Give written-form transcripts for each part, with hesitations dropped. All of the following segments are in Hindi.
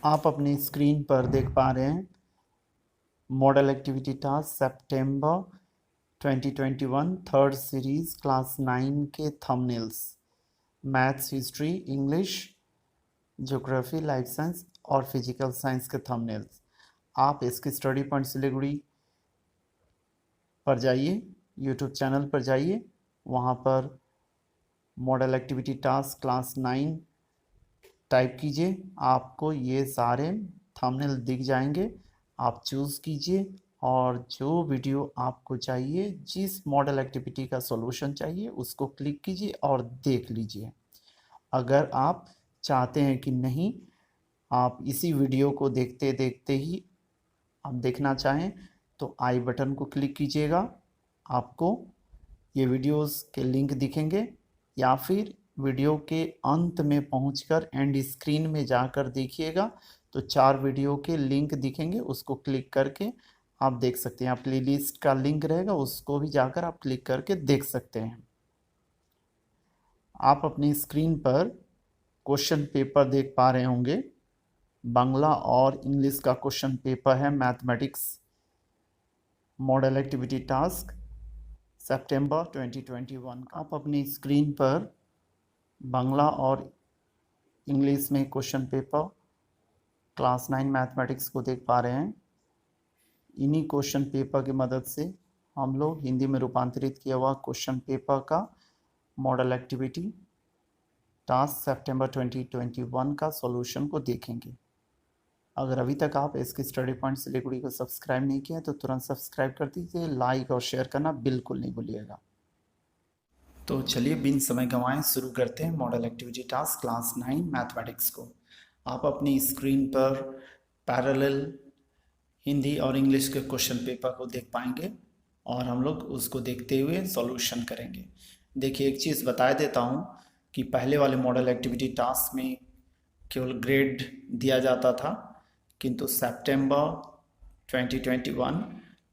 आप अपनी स्क्रीन पर देख पा रहे हैं मॉडल एक्टिविटी टास्क सितंबर 2021 थर्ड सीरीज क्लास 9 के thumbnails maths, history, English, geography, life science और फिजिकल साइंस के थंबनेल्स। आप इसके स्टडी पॉइंट सिलीगुड़ी पर जाइए, यूट्यूब चैनल पर जाइए, वहाँ पर model activity task class 9 type कीजिए। आपको ये सारे थंबनेल दिख जाएंगे। आप चूज़ कीजिए और जो वीडियो आपको चाहिए, जिस मॉडल एक्टिविटी का सॉल्यूशन चाहिए, उसको क्लिक कीजिए और देख लीजिए। अगर आप चाहते हैं कि नहीं, आप इसी वीडियो को देखते देखते ही आप देखना चाहें तो आई बटन को क्लिक कीजिएगा। आपको ये वीडियोस के लिंक दिखेंगे, या फिर वीडियो के अंत में पहुंचकर एंड स्क्रीन में जाकर देखिएगा तो 4 वीडियो के लिंक दिखेंगे, उसको क्लिक करके आप देख सकते हैं। आप प्लेलिस्ट का लिंक रहेगा, उसको भी जाकर आप क्लिक करके देख सकते हैं। आप अपनी स्क्रीन पर क्वेश्चन पेपर देख पा रहे होंगे। बांग्ला और इंग्लिश का क्वेश्चन पेपर है, मैथमेटिक्स मॉडल एक्टिविटी टास्क सितंबर 2021। आप अपनी स्क्रीन पर बांग्ला और इंग्लिश में क्वेश्चन पेपर क्लास 9 मैथमेटिक्स को देख पा रहे हैं। इन्हीं क्वेश्चन पेपर की मदद से हम लोग हिंदी में रूपांतरित किया हुआ क्वेश्चन पेपर का मॉडल एक्टिविटी टास्क सितंबर 2021 का सॉल्यूशन को देखेंगे। अगर अभी तक आप इसके स्टडी पॉइंट सिलीगुड़ी को सब्सक्राइब नहीं किया तो तुरंत सब्सक्राइब कर दीजिए। लाइक और शेयर करना बिल्कुल नहीं भूलिएगा। तो चलिए बिन समय गंवाए शुरू करते हैं model activity task class 9 mathematics को। आप अपनी स्क्रीन पर पैरेलल हिंदी और इंग्लिश के क्वेश्चन पेपर को देख पाएंगे और हम लोग उसको देखते हुए सॉल्यूशन करेंगे। देखिए, एक चीज़ बता देता हूँ कि पहले वाले मॉडल एक्टिविटी टास्क में केवल ग्रेड दिया जाता था, किंतु सितंबर 2021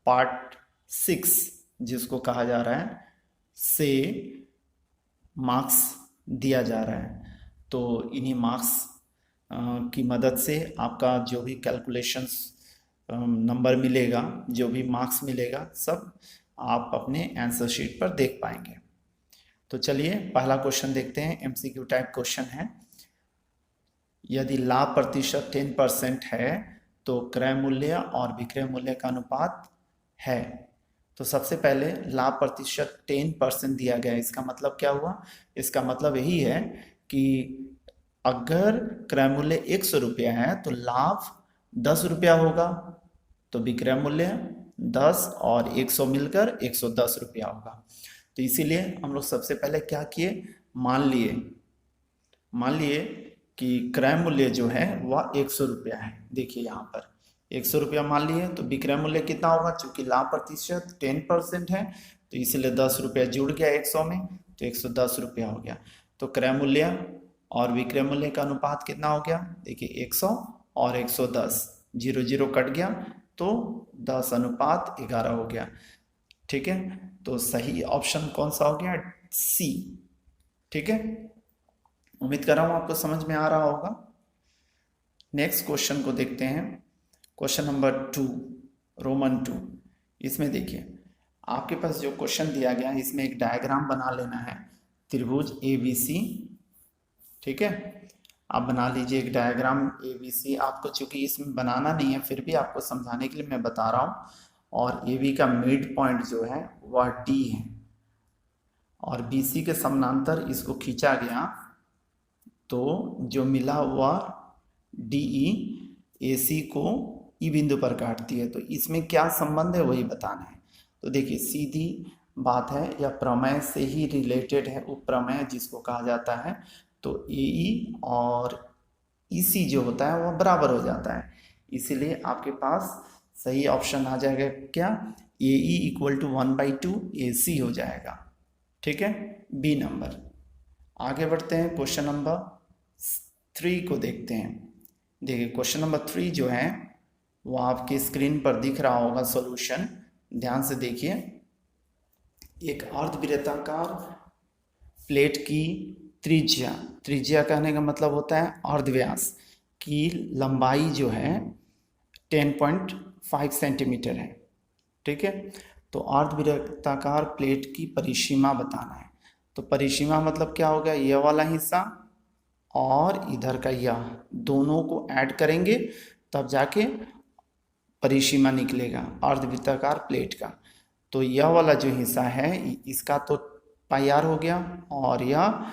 पार्ट 6 जिसको कहा जा रहा है से मार्क्स दिया जा रहा है। तो इन्हीं मार्क्स की मदद से आपका जो भी कैलकुलेशंस नंबर मिलेगा, जो भी मार्क्स मिलेगा, सब आप अपने आंसर शीट पर देख पाएंगे। तो चलिए पहला क्वेश्चन देखते हैं। एमसीक्यू टाइप क्वेश्चन है। यदि लाभ प्रतिशत 10% है तो क्रय मूल्य और विक्रय मूल्य का अनुपात है। तो सबसे पहले लाभ प्रतिशत 10% दिया गया है। इसका मतलब क्या हुआ? इसका मतलब यही है कि अगर क्रय मूल्य 100 रुपया है तो लाभ 10 रुपया होगा, तो विक्रय मूल्य 10 और 100 मिलकर 110 रुपया होगा। तो इसीलिए हम लोग सबसे पहले क्या किए, मान लिए कि क्रय मूल्य जो है वह 100 रुपया है। देखिए यहाँ पर 100 रुपया मान लिए, तो विक्रय मूल्य कितना होगा? चूंकि लाभ प्रतिशत 10% है तो इसलिए 10 रुपया जुड़ गया 100 में, तो 110 रुपया हो गया। तो क्रय मूल्य और विक्रय मूल्य का अनुपात कितना हो गया? देखिए 100 और 110, 0 0 कट गया तो 10:11 हो गया। ठीक है, तो सही ऑप्शन कौन सा हो गया? सी। ठीक है, उम्मीद कर रहा हूं आपको समझ में आ रहा होगा। नेक्स्ट क्वेश्चन को देखते हैं। Question number 2, Roman 2। इसमें देखिए, आपके पास जो क्वेश्चन दिया गया है इसमें एक डायग्राम बना लेना है, त्रिभुज ABC। ठीक है, आप बना लीजिए एक डायग्राम ABC। आपको चूंकि इसमें बनाना नहीं है, फिर भी आपको समझाने के लिए मैं बता रहा हूँ। और AB का मिड पॉइंट जो है वह D है और BC के समानांतर इसको खींचा गया, तो जो मिला हुआ DE AC को E बिंदु पर काटती है। तो इसमें क्या संबंध है वही बताना है। तो देखिए, सीधी बात है, या प्रमेय से ही रिलेटेड है, उपप्रमेय जिसको कहा जाता है। तो AE और EC जो होता है वह बराबर हो जाता है, इसीलिए आपके पास सही ऑप्शन आ जाएगा क्या? AE = 1/2 AC हो जाएगा। ठीक है, बी नंबर। आगे बढ़ते हैं, क्वेश्चन नंबर 3 को देखते हैं। देखिए, क्वेश्चन नंबर 3 जो है वो आपकी स्क्रीन पर दिख रहा होगा सॉल्यूशन। ध्यान से देखिए, एक अर्धवृत्ताकार प्लेट की त्रिज्या कहने का मतलब होता है अर्धव्यास। की लंबाई जो है 10.5 सेंटीमीटर है। ठीक है, तो अर्धवृत्ताकार प्लेट की परिसीमा बताना है। तो परिसीमा मतलब क्या होगा, यह वाला हिस्सा और इधर का यह दोनों को ऐड करेंगे तब जाके परिसीमा निकलेगा अर्धवृत्ताकार प्लेट का। तो यह वाला जो हिस्सा है इसका तो पाई आर हो गया, और यह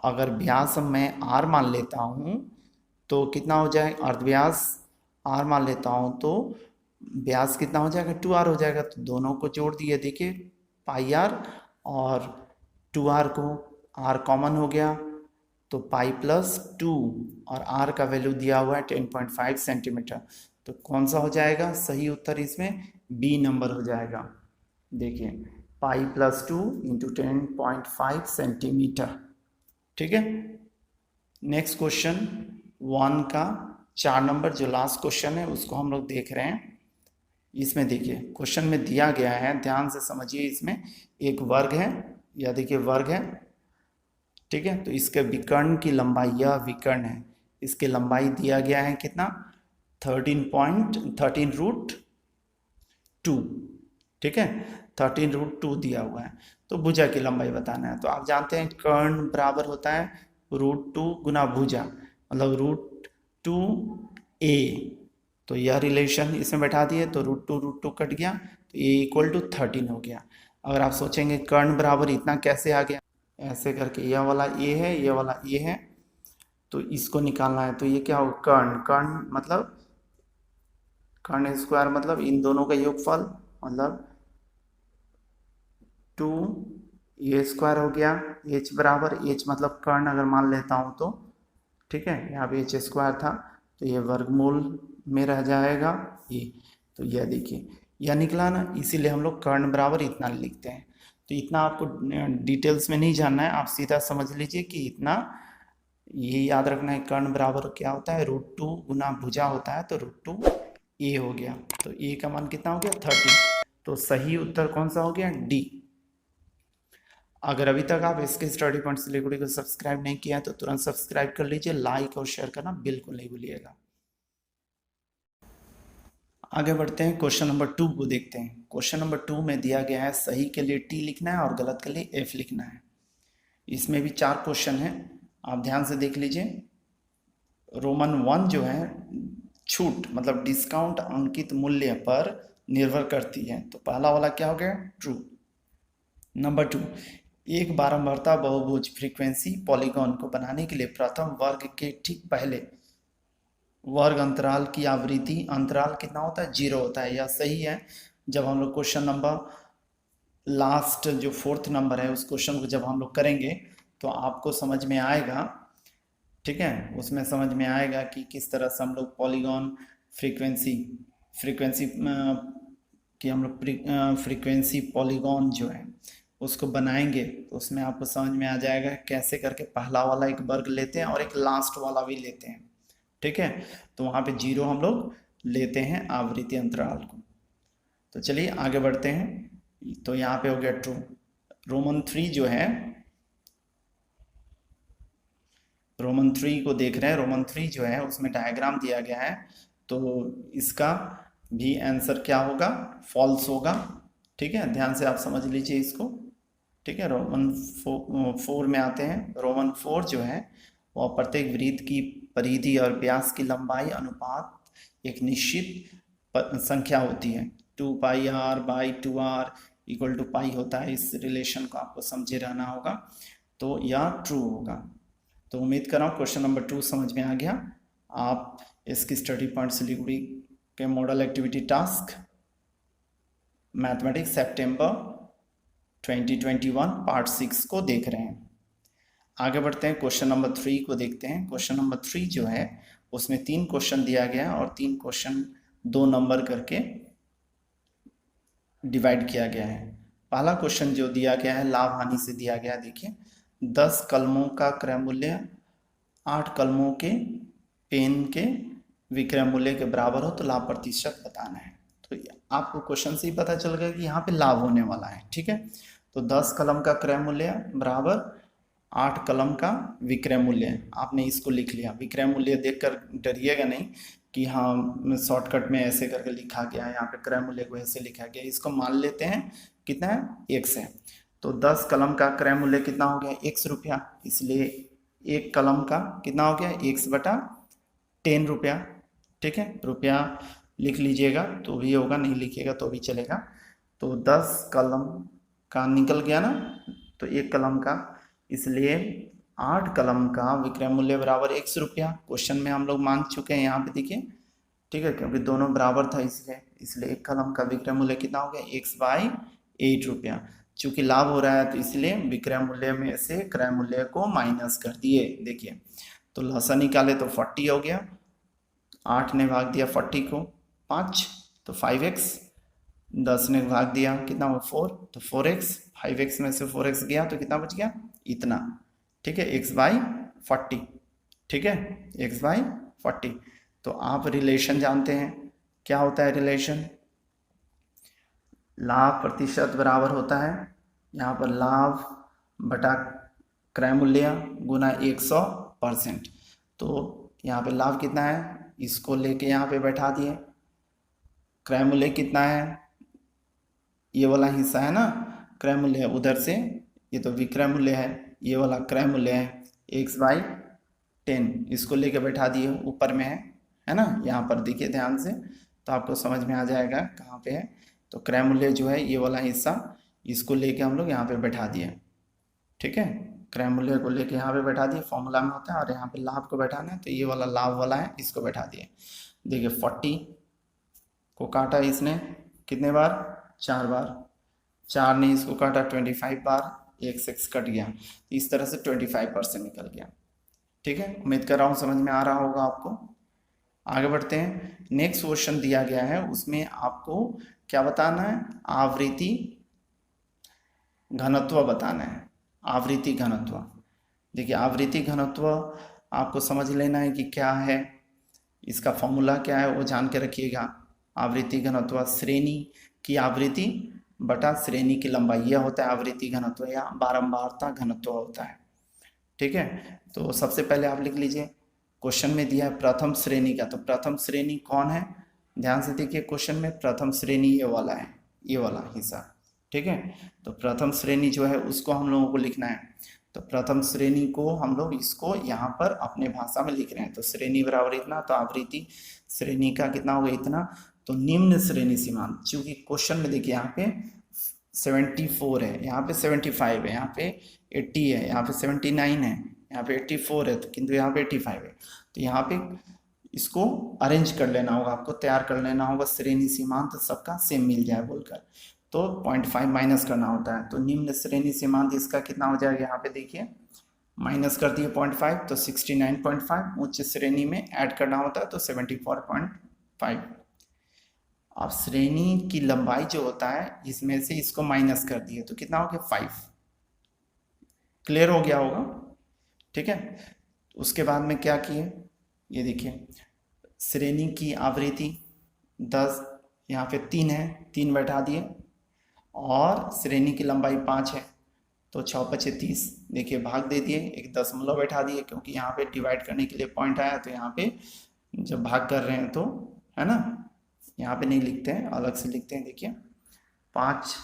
अगर व्यास मैं आर मान लेता हूँ तो कितना हो जाएगा, अर्धव्यास आर मान लेता हूँ तो व्यास कितना हो जाएगा, 2r हो जाएगा। तो दोनों को जोड़ दिए, देखिए पाई आर और 2r को r कॉमन हो गया तो पाई प्लस 2 और r का वैल्यू दिया हुआ है 10.5 सेंटीमीटर। तो कौन सा हो जाएगा सही उत्तर, इसमें बी नंबर हो जाएगा। देखिए पाई प्लस 2 इंटू 10.5 सेंटीमीटर। ठीक है, नेक्स्ट क्वेश्चन 1 का 4 नंबर जो लास्ट क्वेश्चन है उसको हम लोग देख रहे हैं। इसमें देखिए क्वेश्चन में दिया गया है, ध्यान से समझिए। इसमें एक वर्ग है, या देखिए वर्ग है, ठीक है। तो इसके विकर्ण की लंबाई, यह विकर्ण है, इसकी लंबाई दिया गया है कितना, 13√2। ठीक है, 13√2 दिया हुआ है। तो भुजा की लंबाई बताना है। तो आप जानते हैं कर्ण बराबर होता है √2 गुना भुजा, मतलब √2a। तो यह रिलेशन इसमें बैठा दिए तो √2 कट गया तो a इक्वल टू 13 हो गया। अगर आप सोचेंगे कर्ण बराबर इतना कैसे आ गया, ऐसे करके यह वाला a है, यह वाला a है, तो इसको निकालना है। तो ये क्या हो, कर्ण, कर्ण मतलब कर्ण स्क्वायर मतलब इन दोनों का योगफल, मतलब 2a² हो गया। h बराबर, h मतलब कर्ण अगर मान लेता हूँ तो, ठीक है, यहाँ पे h² था तो ये वर्गमूल में रह जाएगा ये। तो यह देखिए यह निकला ना, इसीलिए हम लोग कर्ण बराबर इतना लिखते हैं। तो इतना आपको डिटेल्स में नहीं जानना है, आप सीधा समझ लीजिए कि इतना, ये याद रखना है कर्ण बराबर क्या होता है, √2 गुना भुजा होता है, तो √2a हो गया। तो a का मान कितना हो गया, 30। तो सही उत्तर कौन सा हो गया, डी। अगर अभी तक आप इसके स्टडी पॉइंट सिलीगुड़ी को सब्सक्राइब नहीं किया है तो तुरंत सब्सक्राइब कर लीजिए, लाइक और शेयर करना बिल्कुल नहीं भूलिएगा। आगे बढ़ते हैं, क्वेश्चन नंबर 2 को देखते हैं। क्वेश्चन नंबर 2 में दिया गया है सही के लिए टी लिखना है और गलत के लिए f लिखना है। इसमें भी 4 क्वेश्चन है, आप ध्यान से देख लीजिए। रोमन 1 जो है छूट मतलब डिस्काउंट अंकित मूल्य पर निर्भर करती है। तो पहला वाला क्या हो गया, ट्रू। नंबर 2, एक बारंबारता बहुभुज फ्रीक्वेंसी पॉलीगॉन को बनाने के लिए प्रथम वर्ग के ठीक पहले वर्ग अंतराल की आवृत्ति अंतराल कितना होता है, 0 होता है। यह सही है। जब हम लोग क्वेश्चन नंबर लास्ट जो 4th नंबर है उस क्वेश्चन को जब हम लोग करेंगे तो आपको समझ में आएगा, ठीक है, उसमें समझ में आएगा कि किस तरह से हम लोग पॉलीगॉन फ्रीक्वेंसी कि हम लोग फ्रीक्वेंसी पॉलीगॉन जो है उसको बनाएंगे। तो उसमें आपको समझ में आ जाएगा कैसे करके पहला वाला एक वर्ग लेते हैं और एक लास्ट वाला भी लेते हैं, ठीक है। तो वहाँ पे 0 हम लोग लेते हैं आवृत्ति अंतराल को। तो चलिए आगे बढ़ते हैं। तो यहाँ पे हो गया ट्रू। रोमन 3 जो है, रोमन 3 को देख रहे हैं। रोमन 3 जो है उसमें डायग्राम दिया गया है, तो इसका भी आंसर क्या होगा, फॉल्स होगा, ठीक है। ध्यान से आप समझ लीजिए इसको, ठीक है। रोमन 4 में आते हैं। रोमन 4 जो है वह प्रत्येक वृत्त की परिधि और व्यास की लंबाई अनुपात एक निश्चित संख्या होती है। 2πr/2r इक्वल टू पाई होता है। इस रिलेशन को आपको समझे रहना होगा, तो यह ट्रू होगा। तो उम्मीद कर रहा हूँ क्वेश्चन नंबर 2 समझ में आ गया। आप इसकी स्टडी पॉइंट सिलीगुड़ी के मॉडल एक्टिविटी टास्क मैथमेटिक्स सितंबर 2021 पार्ट 6 को देख रहे हैं। आगे बढ़ते हैं, क्वेश्चन नंबर 3 को देखते हैं। क्वेश्चन नंबर 3 जो है उसमें 3 क्वेश्चन दिया गया है और 3 क्वेश्चन 2 नंबर करके डिवाइड किया गया है। पहला क्वेश्चन जो दिया गया है लाभ हानि से दिया गया, देखिए 10 कलमों का क्रय मूल्य 8 कलमों के पेन के विक्रय मूल्य के बराबर हो तो लाभ प्रतिशत बताना है। तो आपको क्वेश्चन से ही पता चल गया कि यहाँ पे लाभ होने वाला है, ठीक है। तो 10 कलम का क्रय मूल्य बराबर 8 कलम का विक्रय मूल्य, आपने इसको लिख लिया। विक्रय मूल्य देखकर डरिएगा नहीं कि हाँ शॉर्टकट में ऐसे करके लिखा गया है, यहाँ पे क्रय मूल्य को ऐसे लिखा गया। इसको मान लेते हैं कितना है, x है। तो 10 कलम का क्रय मूल्य कितना हो गया, x रुपया, इसलिए 1 कलम का कितना हो गया, x बटा 10 रुपया। ठीक है, रुपया लिख लीजिएगा तो भी होगा, नहीं लिखिएगा तो भी चलेगा। तो 10 कलम का निकल गया ना, तो 1 कलम का, इसलिए 8 कलम का विक्रय मूल्य बराबर x रुपया। क्वेश्चन में हम लोग मान चुके हैं यहाँ पे देखिए, ठीक है, क्योंकि दोनों बराबर था इसलिए 1 कलम का विक्रय मूल्य कितना हो गया, x/8 रुपया। चूंकि लाभ हो रहा है तो इसलिए विक्रय मूल्य में से क्रय मूल्य को माइनस कर दिए। देखिए तो लसा निकाले तो 40 हो गया, 8 ने भाग दिया 40 को 5 तो 5x, 10 ने भाग दिया कितना हुआ 4 तो 4x, 5x में से 4x गया तो कितना बच गया, इतना। ठीक है, x/40। ठीक है, x/40। तो आप रिलेशन जानते हैं, क्या होता है रिलेशन, लाभ प्रतिशत बराबर होता है यहाँ पर लाभ बटा क्रय मूल्य गुना 100%। तो यहाँ पे लाभ कितना है, इसको लेके यहाँ पे बैठा दिए। क्रय मूल्य कितना है, ये वाला हिस्सा है ना क्रय मूल्य है, उधर से ये तो विक्रय मूल्य है, ये वाला क्रय मूल्य है x/10, इसको लेके बैठा दिए, ऊपर में है ना। यहाँ पर देखिए ध्यान से तो आपको समझ में आ जाएगा कहाँ पे है। तो क्रय मूल्य जो है ये वाला हिस्सा, इसको लेके हम लोग यहाँ पे बैठा दिए। ठीक है, क्रय मूल्य को लेके यहाँ पे बैठा दिए, फॉर्मूला में होता है, और यहाँ पे लाभ को बैठाना है तो ये वाला लाभ वाला है, इसको बैठा दिए। देखिए 40 को काटा इसने कितने बार, 4 बार, 4 ने इसको काटा 25 बार, x कट गया, इस तरह से 25% निकल गया। ठीक है, उम्मीद कर रहा हूँ समझ में आ रहा होगा आपको। आगे बढ़ते हैं, नेक्स्ट क्वेश्चन दिया गया है, उसमें आपको क्या बताना है, आवृत्ति घनत्व बताना है। आवृत्ति घनत्व, देखिए आवृत्ति घनत्व आपको समझ लेना है कि क्या है, इसका फॉर्मूला क्या है वो जान के रखिएगा। आवृत्ति घनत्व श्रेणी की आवृत्ति बटा श्रेणी की लंबाई, यह होता है आवृत्ति घनत्व या बारंबारता घनत्व होता है। ठीक है, तो सबसे पहले आप लिख लीजिए, क्वेश्चन में दिया है प्रथम श्रेणी का, तो प्रथम श्रेणी कौन है, ध्यान से देखिए क्वेश्चन में प्रथम श्रेणी ये वाला है, ये वाला हिस्सा। ठीक है, तो प्रथम श्रेणी जो है उसको हम लोगों को लिखना है। तो प्रथम श्रेणी को हम लोग इसको यहाँ पर अपने भाषा में लिख रहे हैं। तो श्रेणी बराबर इतना, तो आवृत्ति श्रेणी का कितना होगा, इतना। तो निम्न श्रेणी सीमांत, चूंकि क्वेश्चन में देखिए यहाँ पे 74 है, यहाँ पे 75 है, यहाँ पे 80 है, यहाँ पे 79 है, यहाँ पे 84 है, तो किंतु यहाँ पे 85 है। तो यहाँ पे इसको अरेंज कर लेना होगा, आपको तैयार कर लेना होगा, श्रेणी सीमांत सबका सेम मिल जाए बोलकर। तो 0.5 माइनस करना होता है। तो निम्न श्रेणी सीमांत इसका कितना हो जाएगा, यहाँ पे देखिए माइनस कर दिए 0.5 तो 69.5, उच्च श्रेणी में ऐड करना होता है तो 74.5। अब श्रेणी की लंबाई जो होता है इसमें से इसको माइनस कर दिए तो कितना हो गया 5। क्लियर हो गया होगा। ठीक है, उसके बाद में क्या किए, ये देखिए श्रेणी की आवृत्ति 10, यहाँ पे 3 है, 3 बैठा दिए, और श्रेणी की लंबाई 5 है, तो 6×5 = 30। देखिए भाग दे दिए, एक दशमलव बैठा दिए, क्योंकि यहाँ पे डिवाइड करने के लिए पॉइंट आया, तो यहाँ पे जब भाग कर रहे हैं तो है ना, यहाँ पे नहीं लिखते हैं, अलग से लिखते हैं। देखिए 5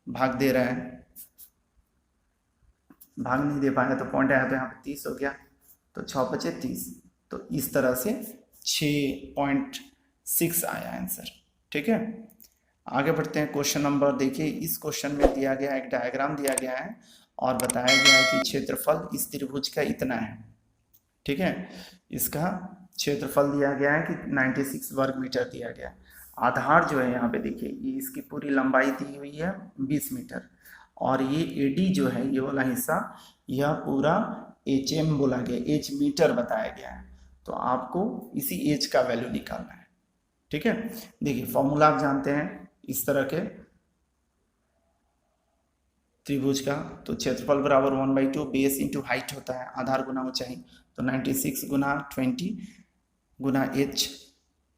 भाग दे रहा है, भाग नहीं दे पाया तो पॉइंट आया, तो यहाँ पे 30 हो गया, तो 6×5 = 30। तो इस तरह से 6.6 आया आंसर। ठीक है, आगे बढ़ते हैं क्वेश्चन नंबर। देखिए इस क्वेश्चन में दिया गया एक डायग्राम दिया गया है और बताया गया है कि क्षेत्रफल इस त्रिभुज का इतना है। ठीक है, इसका क्षेत्रफल दिया गया है कि 96 वर्ग मीटर दिया गया है। आधार जो है यहाँ पे देखिए, ये इसकी पूरी लंबाई दी हुई है 20 मीटर, और ये एडी जो है ये वाला हिस्सा, यह पूरा HM बोला गया, H मीटर बताया गया है। तो आपको इसी H का वैल्यू निकालना है। ठीक है, देखिए फॉर्मूला आप जानते हैं इस तरह के त्रिभुज का, तो क्षेत्रफल बराबर 1/2 बेस इंटू हाइट होता है, आधार गुना ऊंचाई, तो 96 × 20 × H।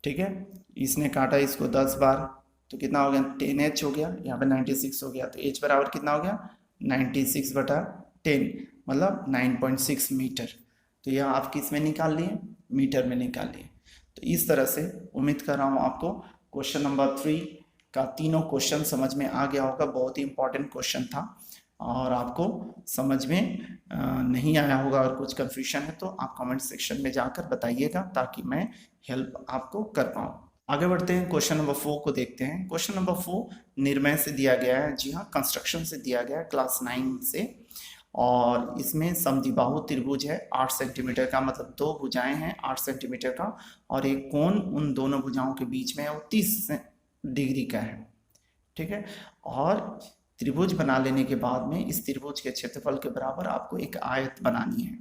ठीक है, इसने काटा इसको 10 बार, तो कितना हो गया 10H हो गया, यहाँ पे 96 हो गया, तो H बराबर कितना हो गया 96/10। मतलब 9.6 मीटर। तो यह आप किस में निकाल लिए, मीटर में निकाल लिए। तो इस तरह से उम्मीद कर रहा हूँ आपको क्वेश्चन नंबर 3 का तीनों क्वेश्चन समझ में आ गया होगा। बहुत ही इंपॉर्टेंट क्वेश्चन था और आपको समझ में नहीं आया होगा और कुछ कंफ्यूजन है तो आप कमेंट सेक्शन में जाकर बताइएगा ताकि मैं हेल्प आपको कर पाऊँ। आगे बढ़ते हैं, क्वेश्चन नंबर 4 को देखते हैं। क्वेश्चन नंबर 4 निर्णय से दिया गया है, जी हाँ कंस्ट्रक्शन से दिया गया है, क्लास 9 से। और इसमें समद्विबाहु त्रिभुज है 8 सेंटीमीटर का, मतलब दो भुजाएं हैं 8 सेंटीमीटर का और एक कोण उन दोनों भुजाओं के बीच में है वो 30 डिग्री का है। ठीक है, और त्रिभुज बना लेने के बाद में इस त्रिभुज के क्षेत्रफल के बराबर आपको एक आयत बनानी है।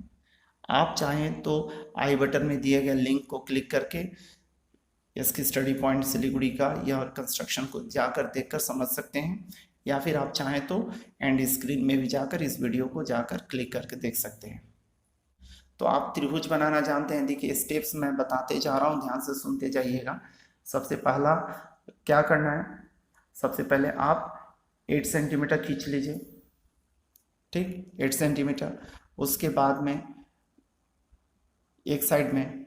आप चाहें तो आई बटन में दिए गए लिंक को क्लिक करके इसकी स्टडी पॉइंट सिलीगुड़ी का यह कंस्ट्रक्शन को जाकर देखकर समझ सकते हैं, या फिर आप चाहें तो एंड स्क्रीन में भी जाकर इस वीडियो को जाकर क्लिक करके देख सकते हैं। तो आप त्रिभुज बनाना जानते हैं। देखिए स्टेप्स मैं बताते जा रहा हूँ, ध्यान से सुनते जाइएगा। सबसे पहला क्या करना है, सबसे पहले आप 8 सेंटीमीटर खींच लीजिए, ठीक 8 सेंटीमीटर। उसके बाद में एक साइड में,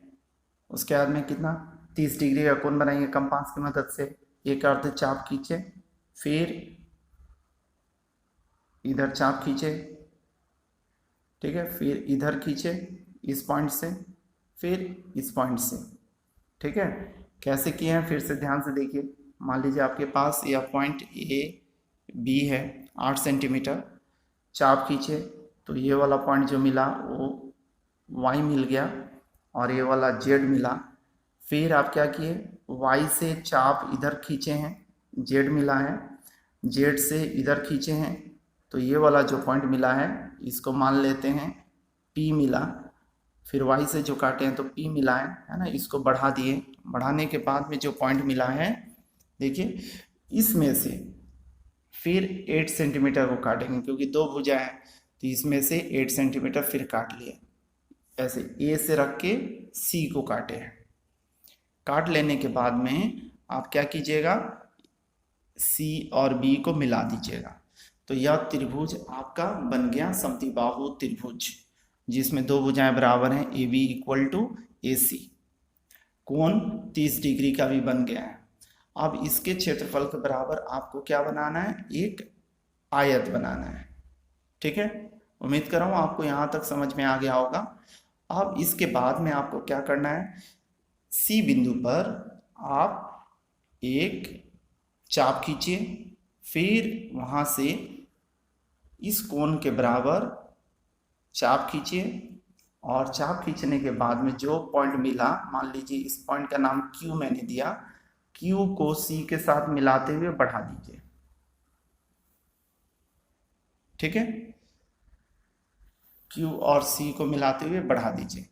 उसके बाद में कितना 30 डिग्री का कोण बनाइए कंपास की मदद से। एक अर्ध चाप खींचे, फिर इधर चाप खींचे, ठीक है, फिर इधर खींचे इस पॉइंट से, फिर इस पॉइंट से। ठीक है, कैसे किए हैं फिर से ध्यान से देखिए। मान लीजिए आपके पास यह पॉइंट ए बी है 8 सेंटीमीटर, चाप खींचे तो ये वाला पॉइंट जो मिला वो वाई मिल गया और ये वाला जेड मिला। फिर आप क्या किए, वाई से चाप इधर खींचे हैं, जेड मिला है, जेड से इधर खींचे हैं तो ये वाला जो पॉइंट मिला है इसको मान लेते हैं पी मिला। फिर वाई से जो काटे हैं तो पी मिला है ना, इसको बढ़ा दिए। बढ़ाने के बाद में जो पॉइंट मिला है देखिए, इसमें से फिर 8 सेंटीमीटर को काटेंगे क्योंकि दो भुजा है तो इसमें से 8 सेंटीमीटर फिर काट लिए। ऐसे ए से रख के सी को काटे हैं। काट लेने के बाद में आप क्या कीजिएगा, सी और बी को मिला दीजिएगा। तो यह त्रिभुज आपका बन गया समद्विबाहु त्रिभुज, जिसमें दो भुजाएं बराबर हैं, ए बी इक्वल टू ए सी। कोण 30 डिग्री का भी बन गया है। अब इसके क्षेत्रफल के बराबर आपको क्या बनाना है, एक आयत बनाना है। ठीक है, उम्मीद कर रहा हूं आपको यहां तक समझ में आ गया होगा। अब इसके बाद में आपको क्या करना है, सी बिंदु पर आप एक चाप खींचिए, फिर वहां से इस कोण के बराबर चाप खींचिए और चाप खींचने के बाद में जो पॉइंट मिला, मान लीजिए इस पॉइंट का नाम क्यू मैंने दिया, क्यू को सी के साथ मिलाते हुए बढ़ा दीजिए। ठीक है, क्यू और सी को मिलाते हुए बढ़ा दीजिए।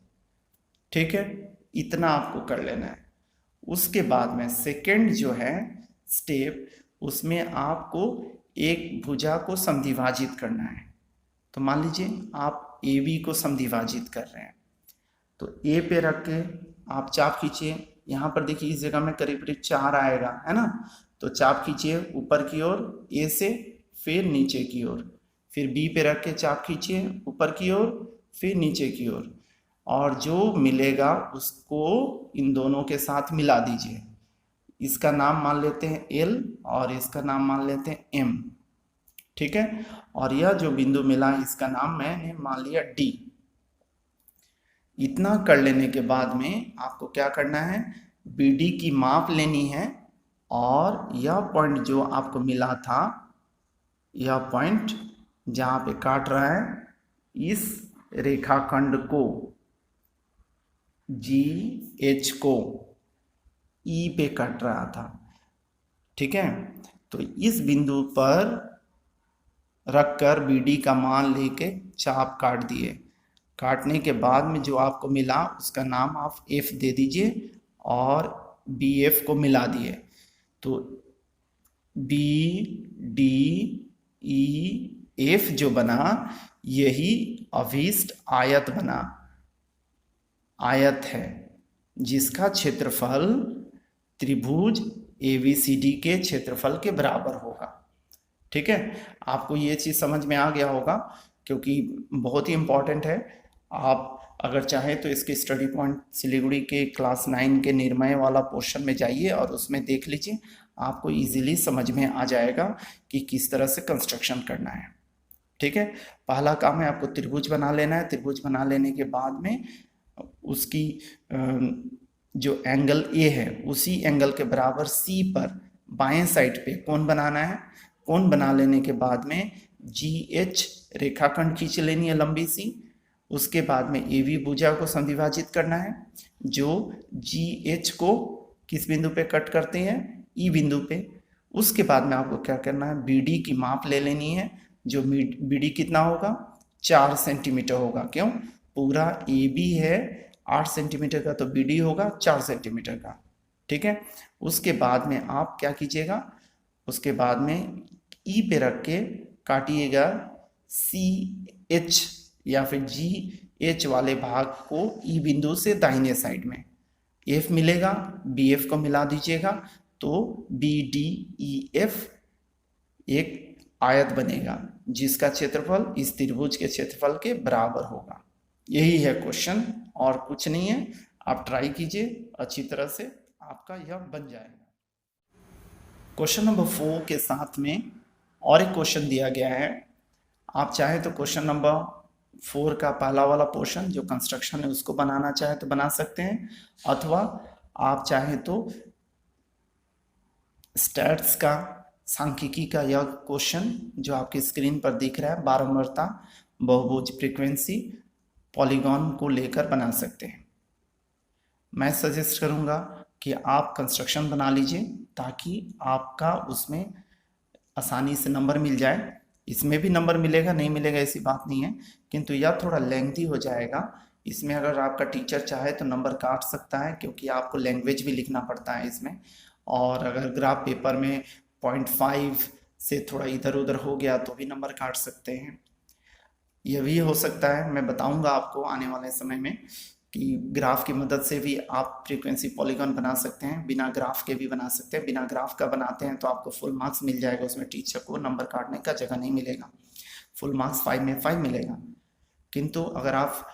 ठीक है, इतना आपको कर लेना है। उसके बाद में सेकंड जो है स्टेप, उसमें आपको एक भुजा को समद्विभाजित करना है। तो मान लीजिए आप ए बी को समद्विभाजित कर रहे हैं तो ए पे रख के आप चाप खींचिए। यहाँ पर देखिए इस जगह में करीब करीब 4 आएगा, है ना। तो चाप खींचिए ऊपर की ओर ए से, फिर नीचे की ओर, फिर बी पे रख के चाप खींचिए ऊपर की ओर, फिर नीचे की ओर, और जो मिलेगा उसको इन दोनों के साथ मिला दीजिए। इसका नाम मान लेते हैं एल और इसका नाम मान लेते हैं एम। ठीक है, और यह जो बिंदु मिला इसका नाम मैंने मान लिया डी। इतना कर लेने के बाद में आपको क्या करना है, बीडी की माप लेनी है और यह पॉइंट जो आपको मिला था, यह पॉइंट जहां पे काट रहा है, इस रेखाखंड को जी एच को ई पे काट रहा था। ठीक है, तो इस बिंदु पर रखकर बीडी का मान लेके चाप काट दिए। काटने के बाद में जो आपको मिला उसका नाम आप एफ दे दीजिए और बी एफ को मिला दिए। तो बी डी ई एफ जो बना, यही अभीष्ट आयत बना, आयत है जिसका क्षेत्रफल त्रिभुज एबीसीडी के क्षेत्रफल के बराबर होगा। ठीक है, आपको ये चीज समझ में आ गया होगा क्योंकि बहुत ही इम्पॉर्टेंट है। आप अगर चाहें तो इसके स्टडी पॉइंट सिलीगुड़ी के क्लास 9 के निर्णय वाला पोर्शन में जाइए और उसमें देख लीजिए, आपको इजीली समझ में आ जाएगा कि किस तरह से कंस्ट्रक्शन करना है। ठीक है, पहला काम है आपको त्रिभुज बना लेना है। त्रिभुज बना लेने के बाद में उसकी जो एंगल ए है उसी एंगल के बराबर सी पर बाएं साइड पे कोण बनाना है। कोण बना लेने के बाद में जी एच रेखाखंड खींच लेनी है लंबी सी। उसके बाद में ए बी भुजा को समद्विभाजित करना है, जो जी एच को किस बिंदु पे कट करते हैं, ई बिंदु पे। उसके बाद में आपको क्या करना है, बी डी की माप ले लेनी है, जो बी डी कितना होगा, 4 सेंटीमीटर होगा। क्यों, पूरा ए बी है 8 सेंटीमीटर का, तो बी डी होगा 4 सेंटीमीटर का। ठीक है, उसके बाद में आप क्या कीजिएगा, उसके बाद में ई पे रख के काटिएगा सी एच या फिर जी एच वाले भाग को ई बिंदु से दाहिने साइड में। एफ मिलेगा, बी एफ को मिला दीजिएगा, तो बी डी ई एफ एक आयत बनेगा जिसका क्षेत्रफल इस त्रिभुज के क्षेत्रफल के बराबर होगा। यही है क्वेश्चन, और कुछ नहीं है। आप ट्राई कीजिए अच्छी तरह से, आपका यह बन जाएगा। क्वेश्चन नंबर 4 के साथ में और एक क्वेश्चन दिया गया है। आप चाहे तो क्वेश्चन नंबर 4 का पहला वाला पोर्शन जो कंस्ट्रक्शन है उसको बनाना चाहे तो बना सकते हैं, अथवा आप चाहे तो स्टैट्स का, सांख्यिकी का यह क्वेश्चन जो आपकी स्क्रीन पर दिख रहा है, बारंबारता, बहुभुज, फ्रीक्वेंसी, पॉलीगॉन को लेकर बना सकते हैं। मैं सजेस्ट करूंगा कि आप कंस्ट्रक्शन बना लीजिए ताकि आपका उसमें आसानी से नंबर मिल जाए। इसमें भी नंबर मिलेगा, नहीं मिलेगा ऐसी बात नहीं है, किंतु यह थोड़ा लेंथी हो जाएगा। इसमें अगर आपका टीचर चाहे तो नंबर काट सकता है, क्योंकि आपको लैंग्वेज भी लिखना पड़ता है इसमें। और अगर ग्राफ पेपर में 0.5 से थोड़ा इधर उधर हो गया तो भी नंबर काट सकते हैं। यह भी हो सकता है, मैं बताऊंगा आपको आने वाले समय में कि ग्राफ की मदद से भी आप फ्रीक्वेंसी पॉलीगॉन बना सकते हैं, बिना ग्राफ के भी बना सकते हैं। बिना ग्राफ का बनाते हैं तो आपको फुल मार्क्स मिल जाएगा, उसमें टीचर को नंबर काटने का जगह नहीं मिलेगा, फुल मार्क्स 5 में 5 मिलेगा। किंतु अगर आप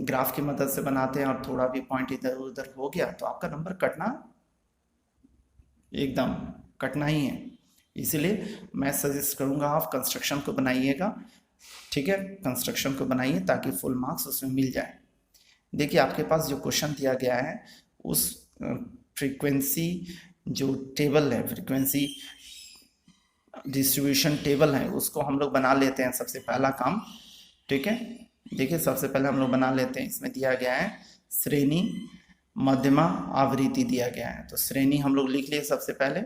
ग्राफ की मदद से बनाते हैं और थोड़ा भी पॉइंट इधर उधर हो गया तो आपका नंबर कटना, एकदम कटना ही है। इसलिए मैं सजेस्ट करूंगा आप कंस्ट्रक्शन को बनाइएगा। ठीक है, कंस्ट्रक्शन को बनाइए ताकि फुल मार्क्स उसमें मिल जाए। देखिए आपके पास जो क्वेश्चन दिया गया है उस फ्रीक्वेंसी जो टेबल है, फ्रीक्वेंसी डिस्ट्रीब्यूशन टेबल है, उसको हम लोग बना लेते हैं सबसे पहला काम। ठीक है, देखिए सबसे पहले हम लोग बना लेते हैं। इसमें दिया गया है श्रेणी, मध्यमा, आवृत्ति दिया गया है। तो श्रेणी हम लोग लिख लिए सबसे पहले।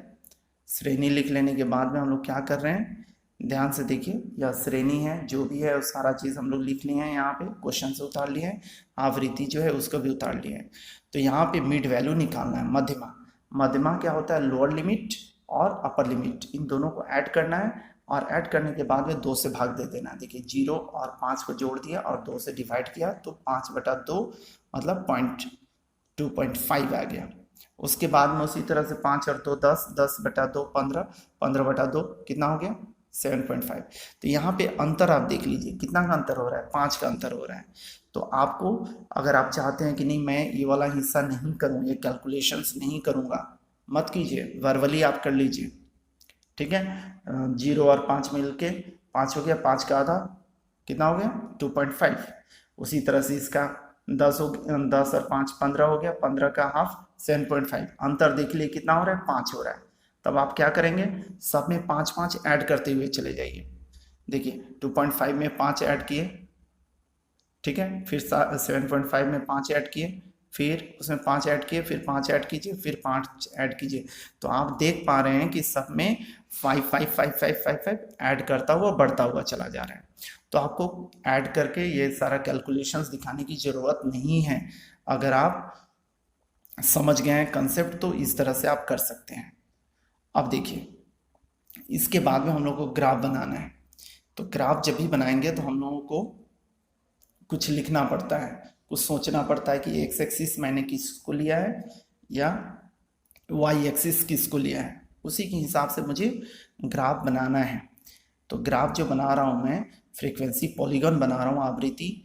श्रेणी लिख लेने के बाद में हम लोग क्या कर रहे हैं, ध्यान से देखिए, यह श्रेणी है, जो भी है उस सारा चीज़ हम लोग लिख लिए हैं, यहाँ पे क्वेश्चन से उतार लिए हैं। आवृत्ति जो है उसको भी उतार लिए हैं। तो यहाँ पे मिड वैल्यू निकालना है, मध्यमा। मध्यमा क्या होता है, लोअर लिमिट और अपर लिमिट, इन दोनों को ऐड करना है, और ऐड करने के बाद में 2 से भाग दे देना। देखिए 0 और 5 को जोड़ दिया और 2 से डिवाइड किया तो 5/2 मतलब 2.5 आ गया। उसके बाद में उसी तरह से 5 और 2 10, 10/2 15, 15/2 कितना हो गया, 7.5। तो यहाँ पे अंतर आप देख लीजिए, कितना का अंतर हो रहा है, 5 का अंतर हो रहा है। तो आपको अगर आप चाहते हैं कि नहीं मैं ये वाला हिस्सा नहीं करूँ, ये कैलकुलेशंस नहीं करूँगा, मत कीजिए, वर्बली आप कर लीजिए। ठीक है, 0 और 5 मिल के 5 हो गया, 5 का आधा कितना हो गया, 2.5। उसी तरह से इसका 10 और 5 15 हो गया, 15 का हाफ 7.5। अंतर देख लिए कितना हो रहा है, 5 हो रहा है। तब आप क्या करेंगे, सब में 5-5 ऐड करते हुए चले जाइए। देखिए 2.5 में 5 ऐड किए, ठीक है, फिर 7.5 में 5 ऐड किए, फिर उसमें 5 ऐड किए, फिर 5 ऐड कीजिए, फिर 5 ऐड कीजिए। तो आप देख पा रहे हैं कि सब में 5 ऐड करता हुआ बढ़ता हुआ चला जा रहा है। तो आपको ऐड करके ये सारा कैलकुलेशंस दिखाने की ज़रूरत नहीं है। अगर आप समझ गए हैं कंसेप्ट तो इस तरह से आप कर सकते हैं। अब देखिए इसके बाद में हम लोग को ग्राफ बनाना है। तो ग्राफ जब भी बनाएंगे तो हम लोगों को कुछ लिखना पड़ता है, कुछ सोचना पड़ता है कि एक्स एक्सिस मैंने किसको लिया है या वाई एक्सिस किसको लिया है, उसी के हिसाब से मुझे ग्राफ बनाना है। तो ग्राफ जो बना रहा हूँ मैं, फ्रीक्वेंसी पॉलीगॉन बना रहा हूँ, आवृत्ति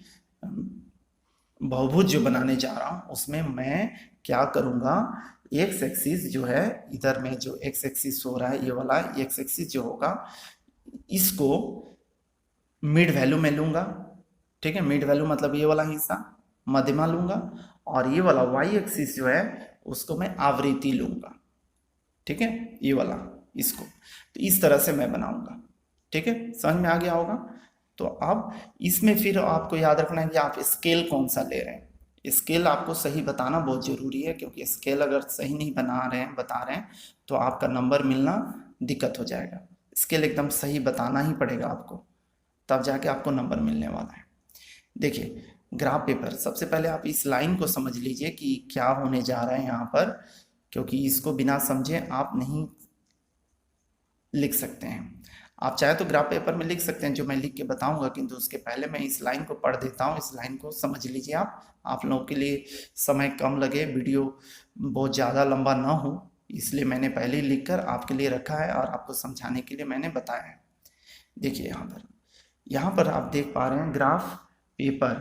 बहुभुज जो बनाने जा रहा हूँ उसमें मैं क्या करूँगा, एक्स एक्सिस जो है इधर में जो एक्स एक्सिस हो रहा है ये वाला एक्स एक्सिस जो होगा इसको मिड वैल्यू में लूँगा, ठीक है। मिड वैल्यू मतलब ये वाला हिस्सा मध्यमा लूँगा, और ये वाला वाई एक्सिस जो है उसको मैं आवृत्ति लूँगा, ठीक है, ये वाला इसको। तो इस तरह से मैं बनाऊँगा, ठीक है, समझ में आ गया होगा। तो अब इसमें फिर आपको याद रखना है कि आप स्केल कौन सा ले रहे हैं। स्केल आपको सही बताना बहुत ज़रूरी है, क्योंकि स्केल अगर सही नहीं बता रहे हैं तो आपका नंबर मिलना दिक्कत हो जाएगा। स्केल एकदम सही बताना ही पड़ेगा आपको, तब जाके आपको नंबर मिलने वाला है। देखिए ग्राफ पेपर, सबसे पहले आप इस लाइन को समझ लीजिए कि क्या होने जा रहा है यहाँ पर, क्योंकि इसको बिना समझे आप नहीं लिख सकते हैं। आप चाहे तो ग्राफ पेपर में लिख सकते हैं जो मैं लिख के बताऊंगा, किंतु उसके पहले मैं इस लाइन को पढ़ देता हूँ। इस लाइन को समझ लीजिए आप लोगों के लिए समय कम लगे, वीडियो बहुत ज़्यादा लंबा ना हो, इसलिए मैंने पहले ही लिख कर आपके लिए रखा है और आपको समझाने के लिए मैंने बताया है। देखिए यहाँ पर आप देख पा रहे हैं ग्राफ पेपर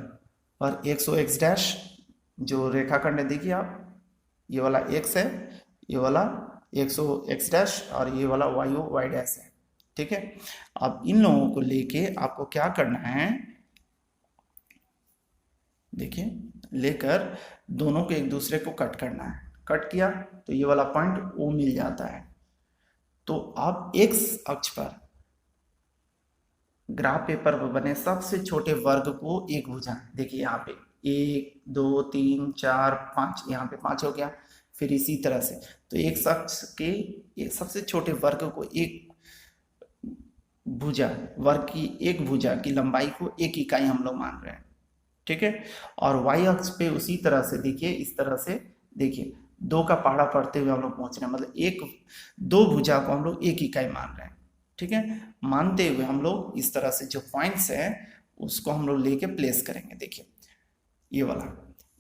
पर 100 एक्स डैश जो रेखाखंड है, देखिए आप, ये वाला एक्स है, ये वाला 100 एक्स डैश और ये वाला वाई डैश है, ठीक है। अब इन लोगों को लेके आपको क्या करना है, देखिए लेकर दोनों को एक दूसरे को कट करना है। कट किया तो ये वाला पॉइंट ओ मिल जाता है। तो आप एक्स अक्ष पर ग्राफ पेपर पर बने सबसे छोटे वर्ग को एक भुजा, देखिए यहाँ पे 1 2 3 4 5, यहाँ पे 5 हो गया। फिर इसी तरह से तो एक अक्ष के एक सबसे छोटे वर्ग को एक भुजा, वर्ग की एक भुजा की लंबाई को एक इकाई हम लोग मान रहे हैं, ठीक है। और वाई अक्ष पे उसी तरह से देखिए, इस तरह से देखिए 2 का पहाड़ा पढ़ते हुए हम लोग पहुंच रहे हैं, मतलब दो भुजा को हम लोग एक इकाई मान रहे हैं, ठीक है। मानते हुए हम लोग इस तरह से जो पॉइंट्स है उसको हम लोग लेके प्लेस करेंगे। देखिए ये वाला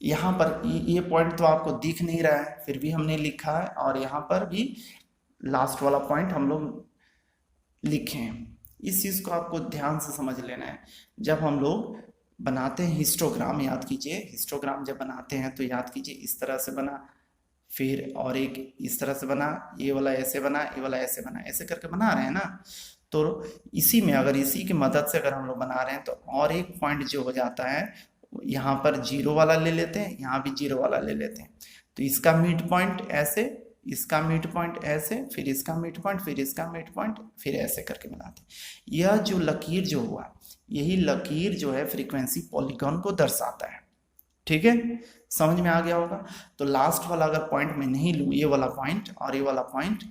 यहाँ पर ये पॉइंट तो आपको दिख नहीं रहा है, फिर भी हमने लिखा है, और यहाँ पर भी लास्ट वाला पॉइंट हम लोग लिखे हैं। इस चीज़ को आपको ध्यान से समझ लेना है। जब हम लोग बनाते हैं हिस्टोग्राम, याद कीजिए हिस्टोग्राम जब बनाते हैं तो याद कीजिए इस तरह से बना, फिर और एक इस तरह से बना, ये वाला ऐसे बना, ये वाला ऐसे बना, ऐसे करके बना रहे हैं ना। तो इसी में अगर इसी की मदद से अगर हम लोग बना रहे हैं तो और एक पॉइंट जो हो जाता है, यहाँ पर 0 वाला ले लेते हैं, यहाँ भी 0 वाला ले लेते हैं। तो इसका मिड पॉइंट ऐसे, इसका मिड पॉइंट ऐसे, फिर इसका मिड पॉइंट, फिर इसका मिड पॉइंट, फिर ऐसे करके मिलाते हैं। यह जो लकीर जो हुआ, यही लकीर जो है फ्रीक्वेंसी पॉलीगॉन को दर्शाता है, ठीक है, समझ में आ गया होगा। तो लास्ट वाला अगर पॉइंट मैं नहीं लूँ, ये वाला पॉइंट और ये वाला पॉइंट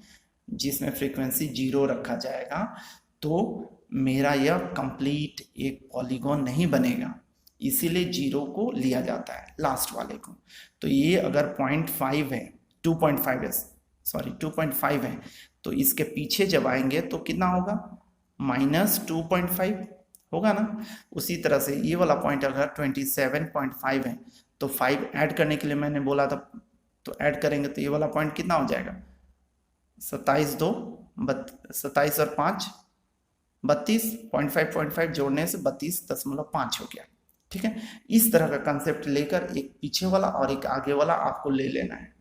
जिसमें फ्रीक्वेंसी 0 रखा जाएगा, तो मेरा यह कंप्लीट एक पॉलीगॉन नहीं बनेगा, इसीलिए 0 को लिया जाता है लास्ट वाले को। तो ये अगर 0.5 है, 2.5 है, सॉरी 2.5 है, तो इसके पीछे जब आएंगे तो कितना होगा, -2.5 होगा ना। उसी तरह से ये वाला पॉइंट अगर 27.5 है तो 5 ऐड करने के लिए मैंने बोला था, तो ऐड करेंगे तो ये वाला पॉइंट कितना हो जाएगा, 27 और 5 32.5 जोड़ने से 32.5 हो गया, ठीक है। इस तरह का कंसेप्ट लेकर एक पीछे वाला और एक आगे वाला आपको ले लेना है,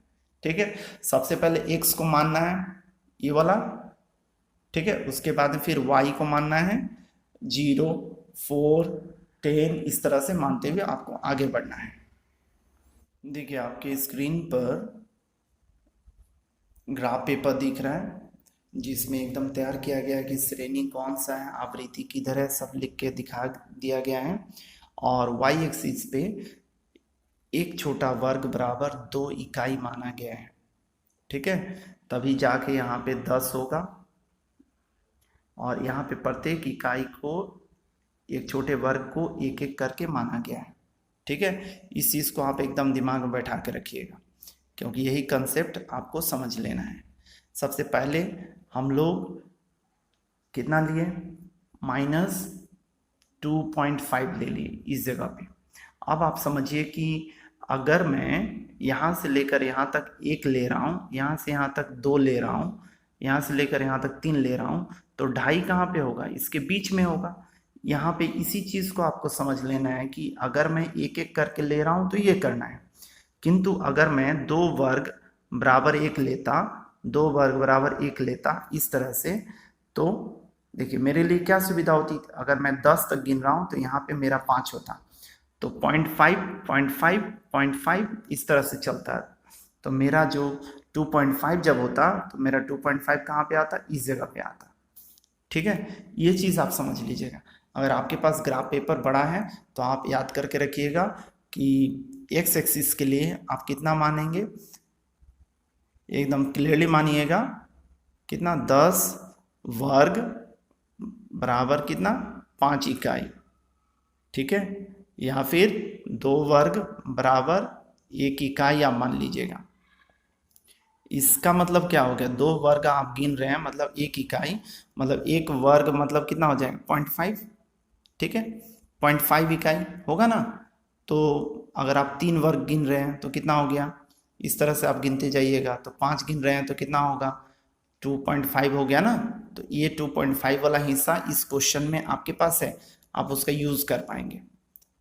ठीक है। सबसे पहले x को मानना है ये वाला, ठीक है, उसके बाद फिर y को मानना है 0 4 10, इस तरह से मानते हुए आपको आगे बढ़ना है। देखिए आपके स्क्रीन पर ग्राफ पेपर दिख रहा है जिसमें एकदम तैयार किया गया है कि श्रेणी कौन सा है, आवृत्ति किधर है, सब लिख के दिखा दिया गया है। और वाई एक्सिस पे एक छोटा वर्ग बराबर 2 इकाई माना गया है, ठीक है, तभी जाके यहाँ पे 10 होगा। और यहाँ पे प्रत्येक इकाई को एक छोटे वर्ग को एक एक करके माना गया है, ठीक है। इस चीज़ को आप एकदम दिमाग में बैठा के रखिएगा, क्योंकि यही कंसेप्ट आपको समझ लेना है। सबसे पहले हम लोग कितना लिए, -2.5 ले लिए इस जगह पे। अब आप समझिए कि अगर मैं यहाँ से लेकर यहाँ तक 1 ले रहा हूँ, यहाँ से यहाँ तक 2 ले रहा हूँ, यहाँ से लेकर यहाँ तक 3 ले रहा हूँ, तो 2.5 कहाँ पे होगा, इसके बीच में होगा। यहाँ पे इसी चीज को आपको समझ लेना है कि अगर मैं एक एक करके ले रहा हूं तो ये करना है, किंतु अगर मैं 2 वर्ग बराबर 1 लेता, 2 वर्ग बराबर 1 लेता इस तरह से, तो देखिए मेरे लिए क्या सुविधा होती, अगर मैं 10 तक गिन रहा हूं तो यहाँ पे मेरा 5 होता, तो 0.5 0.5 0.5 इस तरह से चलता है। तो मेरा जो 2.5 जब होता तो मेरा 2.5 कहाँ पे आता, इस जगह पे आता। ठीक है, ये चीज़ आप समझ लीजिएगा। अगर आपके पास ग्राफ पेपर बड़ा है तो आप याद करके रखिएगा कि एक्स एक्सिस के लिए आप कितना मानेंगे, एकदम क्लियरली मानिएगा, कितना 10 वर्ग बराबर कितना 5 इकाई, ठीक है, या फिर 2 वर्ग बराबर 1 इकाई आप मान लीजिएगा। इसका मतलब क्या हो गया, 2 वर्ग आप गिन रहे हैं मतलब 1 इकाई, मतलब 1 वर्ग मतलब कितना हो जाएगा 0.5, ठीक है, 0.5 इकाई होगा ना। तो अगर आप 3 वर्ग गिन रहे हैं तो कितना हो गया, इस तरह से आप गिनते जाइएगा। तो 5 गिन रहे हैं तो कितना होगा 2.5 हो गया ना। तो ये 2.5 वाला हिस्सा इस क्वेश्चन में आपके पास है, आप उसका यूज कर पाएंगे।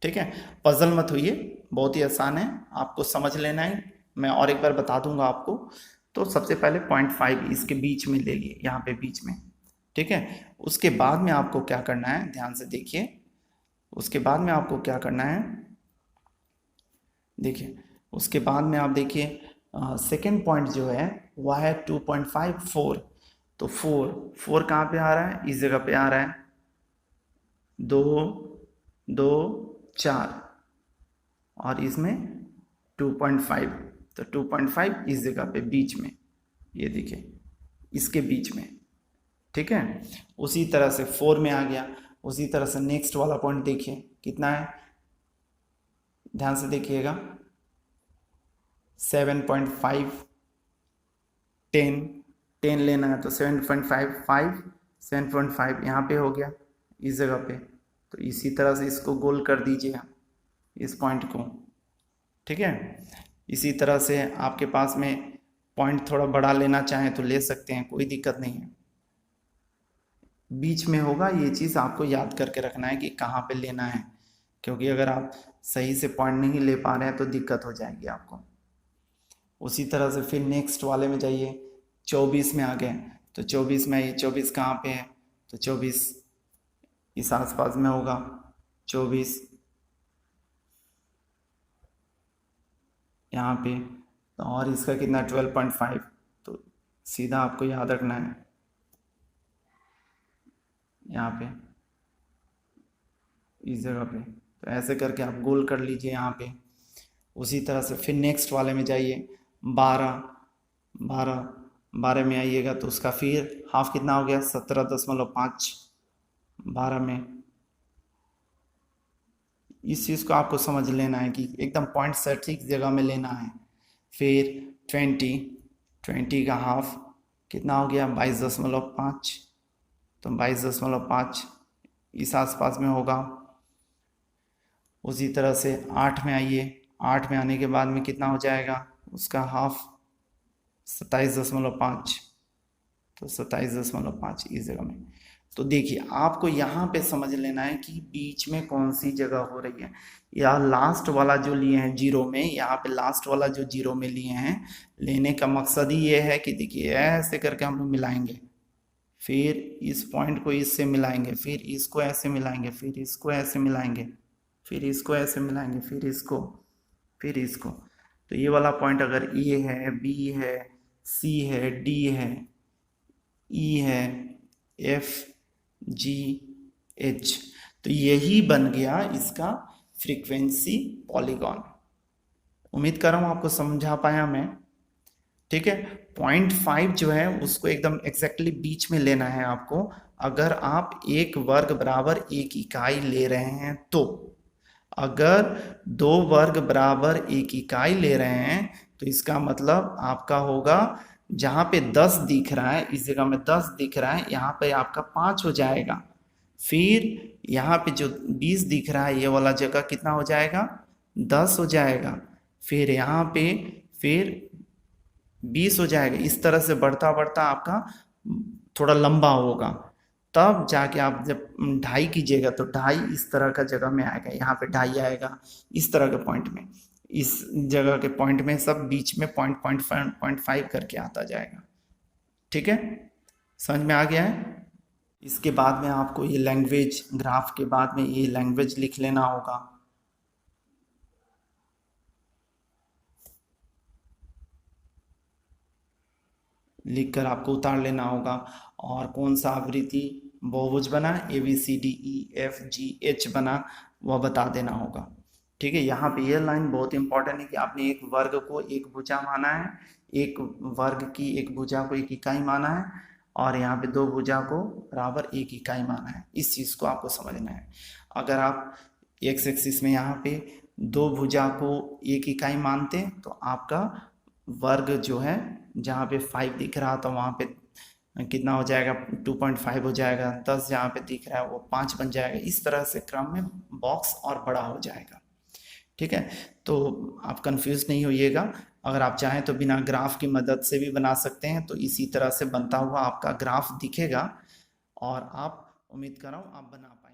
ठीक है, पजल मत होइए, बहुत ही आसान है, आपको समझ लेना है। मैं और एक बार बता दूंगा आपको। तो सबसे पहले 0.5 इसके बीच में ले लिए, यहाँ पे बीच में, ठीक है। उसके बाद में आपको क्या करना है, ध्यान से देखिए, उसके बाद में आपको क्या करना है, देखिए उसके बाद में आप देखिए सेकेंड पॉइंट जो है वह है 2.5 4। तो 4 कहाँ पे आ रहा है, इस जगह पे आ रहा है, 2 2 4 और इसमें 2.5, तो 2.5 इस जगह पे बीच में, ये देखिए इसके बीच में, ठीक है। उसी तरह से 4 में आ गया। उसी तरह से नेक्स्ट वाला पॉइंट देखिए कितना है, ध्यान से देखिएगा, 7.5 10 लेना है तो 7.5 5 7.5 यहाँ पे हो गया इस जगह पे। तो इसी तरह से इसको गोल कर दीजिए आप, इस पॉइंट को, ठीक है। इसी तरह से आपके पास में पॉइंट थोड़ा बड़ा लेना चाहें तो ले सकते हैं, कोई दिक्कत नहीं है। बीच में होगा, ये चीज़ आपको याद करके रखना है कि कहाँ पे लेना है, क्योंकि अगर आप सही से पॉइंट नहीं ले पा रहे हैं तो दिक्कत हो जाएगी आपको। उसी तरह से फिर नेक्स्ट वाले में जाइए, 24 में आ गए। तो 24 में आइए, 24 कहाँ पे है, तो 24 इस आसपास में होगा, 24 यहाँ पे। तो और इसका कितना 12.5, तो सीधा आपको याद रखना है यहाँ पे इस जगह पे। तो ऐसे करके आप गोल कर लीजिए यहाँ पे। उसी तरह से फिर नेक्स्ट वाले में जाइए, 12 में आइएगा तो उसका फिर हाफ कितना हो गया 17.5 12 में। इस चीज़ को आपको समझ लेना है कि एकदम पॉइंट सटीक जगह में लेना है। फिर 20 का हाफ कितना हो गया 22.5, तो 22.5 इस आसपास में होगा। उसी तरह से 8 में आइए, 8 में आने के बाद में कितना हो जाएगा उसका हाफ 27.5, तो 27.5 इस जगह में। तो देखिए आपको यहाँ पे समझ लेना है कि बीच में कौन सी जगह हो रही है। या लास्ट वाला जो लिए हैं जीरो में, यहाँ पे लास्ट वाला जो जीरो में लिए हैं, लेने का मकसद ही ये है कि देखिए ऐसे करके हम लोग मिलाएंगे, फिर इस पॉइंट को इससे मिलाएंगे, फिर इसको ऐसे मिलाएंगे, फिर इसको ऐसे मिलाएंगे, फिर इसको ऐसे मिलाएंगे, फिर इसको, फिर इसको। तो ये वाला पॉइंट अगर ए है, बी है, सी है, डी है, ई है, एफ, जी, एच, तो यही बन गया इसका फ्रीक्वेंसी पॉलीगॉन। उम्मीद कर रहा हूँ आपको समझा पाया मैं, ठीक है। 0.5 जो है उसको एकदम एग्जैक्टली बीच में लेना है आपको। अगर आप 1 वर्ग बराबर 1 इकाई ले रहे हैं तो, अगर 2 वर्ग बराबर 1 इकाई ले रहे हैं तो इसका मतलब आपका होगा, जहाँ पे 10 दिख रहा है इस जगह में 10 दिख रहा है, यहाँ पे आपका 5 हो जाएगा। फिर यहाँ पे जो 20 दिख रहा है ये वाला जगह कितना हो जाएगा 10 हो जाएगा। फिर यहाँ पे फिर 20 हो जाएगा। इस तरह से बढ़ता बढ़ता आपका थोड़ा लंबा होगा। तब जाके आप जब ढाई कीजिएगा तो ढाई इस तरह का जगह में आएगा, यहाँ पे ढाई आएगा इस तरह के पॉइंट में, इस जगह के पॉइंट में सब बीच में पॉइंट फाइव करके आता जाएगा। ठीक है, समझ में आ गया है। इसके बाद में आपको ये लैंग्वेज, ग्राफ के बाद में ये लैंग्वेज लिख लेना होगा। लिख कर आपको उतार लेना होगा। और कौन सा आवृत्ति बहुभुज बना, ABCDEFGH बना, वह बता देना होगा। ठीक है, यहाँ पे ये लाइन बहुत इंपॉर्टेंट है कि आपने एक वर्ग को एक भुजा माना है, एक वर्ग की एक भुजा को एक इकाई माना है, और यहाँ पे दो भुजा को बराबर एक इकाई माना है। इस चीज़ को आपको समझना है। अगर आप एक्स एक्सिस में यहाँ पे दो भुजा को एक इकाई मानते तो आपका वर्ग जो है, जहाँ पे 5 दिख रहा था वहाँ पे कितना हो जाएगा, 2.5 हो जाएगा। 10 जहाँ पे दिख रहा है वो 5 बन जाएगा। इस तरह से क्रम में बॉक्स और बड़ा हो जाएगा। ठीक है, तो आप कंफ्यूज नहीं होइएगा। अगर आप चाहें तो बिना ग्राफ की मदद से भी बना सकते हैं। तो इसी तरह से बनता हुआ आपका ग्राफ दिखेगा और आप, उम्मीद कर रहा हूँ आप बना पाएंगे।